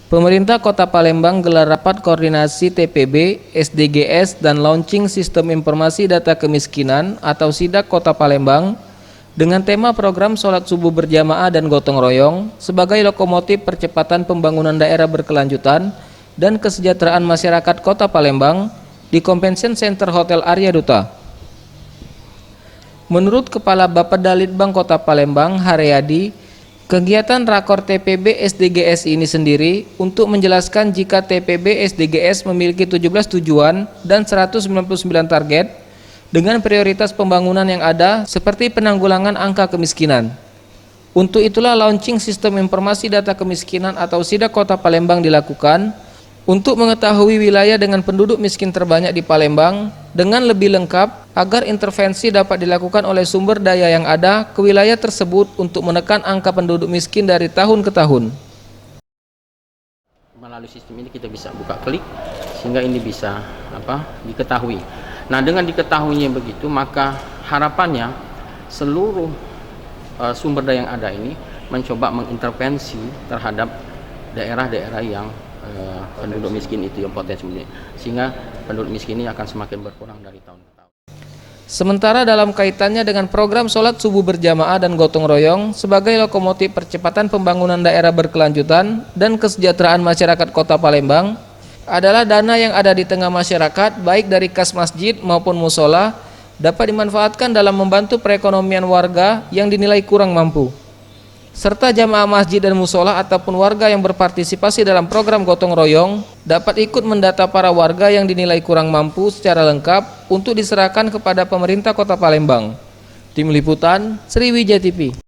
Pemerintah Kota Palembang gelar rapat koordinasi TPB, SDGs, dan launching Sistem Informasi Data Kemiskinan atau SIDAK Kota Palembang dengan tema program sholat subuh berjamaah dan gotong royong sebagai lokomotif percepatan pembangunan daerah berkelanjutan dan kesejahteraan masyarakat Kota Palembang di Convention Center Hotel Arya Duta. Menurut Kepala Bapedalitbang Kota Palembang, Haryadi, kegiatan Rakor TPB SDGs ini sendiri untuk menjelaskan jika TPB SDGs memiliki 17 tujuan dan 199 target dengan prioritas pembangunan yang ada seperti penanggulangan angka kemiskinan. Untuk itulah launching Sistem Informasi Data Kemiskinan atau SIDAK Kota Palembang dilakukan untuk mengetahui wilayah dengan penduduk miskin terbanyak di Palembang dengan lebih lengkap agar intervensi dapat dilakukan oleh sumber daya yang ada ke wilayah tersebut untuk menekan angka penduduk miskin dari tahun ke tahun. Melalui sistem ini kita bisa buka klik sehingga ini bisa diketahui. Nah, dengan diketahuinya begitu, maka harapannya seluruh sumber daya yang ada ini mencoba mengintervensi terhadap daerah-daerah yang penduduk miskin itu yang potensi, sehingga penduduk miskin ini akan semakin berkurang dari tahun ke tahun. Sementara dalam kaitannya dengan program sholat subuh berjamaah dan gotong royong sebagai lokomotif percepatan pembangunan daerah berkelanjutan dan kesejahteraan masyarakat Kota Palembang adalah dana yang ada di tengah masyarakat baik dari kas masjid maupun musola dapat dimanfaatkan dalam membantu perekonomian warga yang dinilai kurang mampu, serta jamaah masjid dan musola ataupun warga yang berpartisipasi dalam program gotong royong dapat ikut mendata para warga yang dinilai kurang mampu secara lengkap untuk diserahkan kepada pemerintah Kota Palembang. Tim Liputan, Sriwijaya TV.